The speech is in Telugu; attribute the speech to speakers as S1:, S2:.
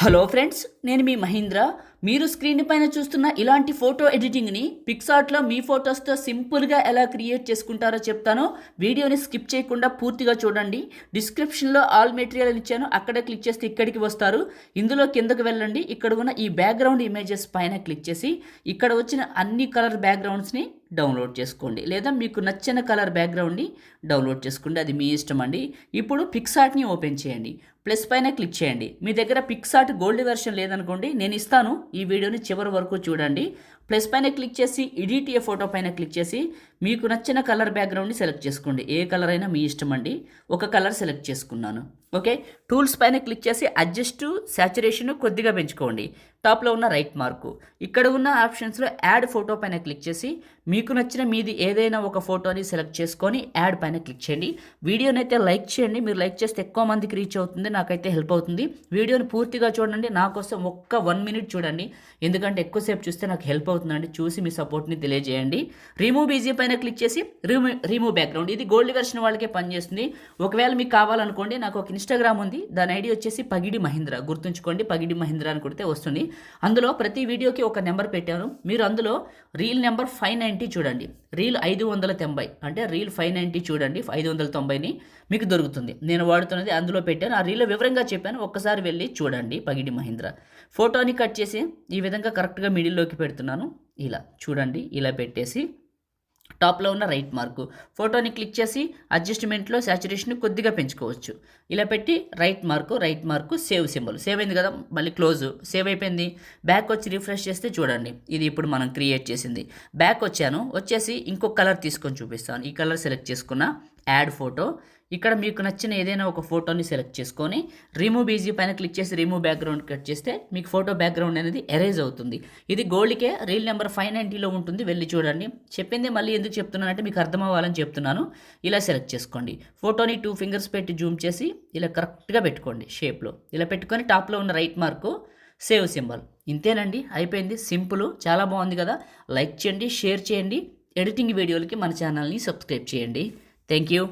S1: హలో ఫ్రెండ్స్, నేను మీ మహేంద్ర. మీరు స్క్రీన్ పైన చూస్తున్న ఇలాంటి ఫోటో ఎడిటింగ్ని పిక్సార్ట్లో మీ ఫొటోస్తో సింపుల్గా ఎలా క్రియేట్ చేసుకుంటారో చెప్తాను. వీడియోని స్కిప్ చేయకుండా పూర్తిగా చూడండి. డిస్క్రిప్షన్లో ఆల్ మెటీరియల్ ఇచ్చాను, అక్కడ క్లిక్ చేస్తే ఇక్కడికి వస్తారు. ఇందులో కిందకు వెళ్ళండి. ఇక్కడ ఉన్న ఈ బ్యాక్గ్రౌండ్ ఇమేజెస్ పైన క్లిక్ చేసి ఇక్కడ వచ్చిన అన్ని కలర్ బ్యాక్గ్రౌండ్స్ని డౌన్లోడ్ చేసుకోండి, లేదా మీకు నచ్చిన కలర్ బ్యాక్గ్రౌండ్ని డౌన్లోడ్ చేసుకోండి, అది మీ ఇష్టం అండి. ఇప్పుడు పిక్సార్ట్ని ఓపెన్ చేయండి, ప్లస్ పైన క్లిక్ చేయండి. మీ దగ్గర పిక్సార్ట్ గోల్డ్ వెర్షన్ లేదనుకోండి, నేను ఇస్తాను. ఈ వీడియోని చివరి వరకు చూడండి. ప్లస్ పైన క్లిక్ చేసి ఎడిట్ ఏ ఫోటో పైన క్లిక్ చేసి మీకు నచ్చిన కలర్ బ్యాక్గ్రౌండ్ని సెలెక్ట్ చేసుకోండి. ఏ కలర్ అయినా మీ ఇష్టం అండి. ఒక కలర్ సెలెక్ట్ చేసుకున్నాను. ఓకే, టూల్స్ పైన క్లిక్ చేసి అడ్జస్ట్ శాచురేషన్ కొద్దిగా పెంచుకోండి. టాప్లో ఉన్న రైట్ మార్కు, ఇక్కడ ఉన్న ఆప్షన్స్లో యాడ్ ఫోటో పైన క్లిక్ చేసి మీకు నచ్చిన మీది ఏదైనా ఒక ఫోటోని సెలెక్ట్ చేసుకొని యాడ్ పైన క్లిక్ చేయండి. వీడియోని అయితే లైక్ చేయండి. మీరు లైక్ చేస్తే ఎక్కువ మందికి రీచ్ అవుతుంది, నాకైతే హెల్ప్ అవుతుంది. వీడియోని పూర్తిగా చూడండి, నా కోసం ఒక్క 1 మినిట్ చూడండి, ఎందుకంటే ఎక్కువసేపు చూస్తే నాకు హెల్ప్ అవుతుందండి. చూసి మీ సపోర్ట్ని తెలియజేయండి. రిమూవ్ బీజీ పైన క్లిక్ చేసి రిమూవ్ బ్యాక్గ్రౌండ్, ఇది గోల్డ్ వెర్షన్ వాళ్ళకే పనిచేస్తుంది. ఒకవేళ మీకు కావాలనుకోండి, నాకు ఒక ఇన్స్టాగ్రామ్ ఉంది, దాని ఐడి వచ్చేసి పగిడి మహేంద్ర. గుర్తుంచుకోండి, పగిడి మహేంద్ర అని కొడితే వస్తుంది. అందులో ప్రతి వీడియోకి ఒక నెంబర్ పెట్టాను. మీరు అందులో రీల్ నెంబర్ 590 చూడండి, రీల్ 590 అంటే రీల్ 590 చూడండి, 590ని మీకు దొరుకుతుంది. నేను వాడుతున్నది అందులో పెట్టాను. ఆ రీల్లో వివరంగా చెప్పాను, ఒక్కసారి వెళ్ళి చూడండి. పగిడి మహేంద్ర ఫోటోని కట్ చేసి ఈ విధంగా కరెక్ట్గా మిడిల్లోకి పెడుతున్నాను. ఇలా చూడండి, ఇలా పెట్టేసి టాప్లో ఉన్న రైట్ మార్కు ఫోటోని క్లిక్ చేసి అడ్జస్ట్మెంట్లో శాచురేషన్ కొద్దిగా పెంచుకోవచ్చు. ఇలా పెట్టి right mark save symbol, save అయింది కదా, మళ్ళీ క్లోజ్. సేవ్ అయిపోయింది. బ్యాక్ వచ్చి రిఫ్రెష్ చేస్తే చూడండి, ఇది ఇప్పుడు మనం క్రియేట్ చేసింది. బ్యాక్ వచ్చేసి ఇంకొక కలర్ తీసుకొని చూపిస్తాను. ఈ కలర్ సెలెక్ట్ చేసుకున్న యాడ్ ఫోటో, ఇక్కడ మీకు నచ్చిన ఏదైనా ఒక ఫోటోని సెలెక్ట్ చేసుకొని రిమూవ్ ఈజీ పైన క్లిక్ చేసి రిమూవ్ బ్యాక్గ్రౌండ్ కట్ చేస్తే మీకు ఫోటో బ్యాక్గ్రౌండ్ అనేది ఎరేజ్ అవుతుంది. ఇది గోల్డ్కే రీల్ నెంబర్ 590లో ఉంటుంది, వెళ్ళి చూడండి. చెప్పింది మళ్ళీ ఎందుకు చెప్తున్నానంటే మీకు అర్థం అవ్వాలని చెప్తున్నాను. ఇలా సెలెక్ట్ చేసుకోండి. ఫోటోని 2 ఫింగర్స్ పెట్టి జూమ్ చేసి ఇలా కరెక్ట్గా పెట్టుకోండి షేప్లో. ఇలా పెట్టుకొని టాప్లో ఉన్న రైట్ మార్కు సేవ్ సింబల్. ఇంతేనండి, అయిపోయింది. సింపుల్, చాలా బాగుంది కదా. లైక్ చేయండి, షేర్ చేయండి. ఎడిటింగ్ వీడియోలకి మన ఛానల్ని సబ్స్క్రైబ్ చేయండి. Thank you.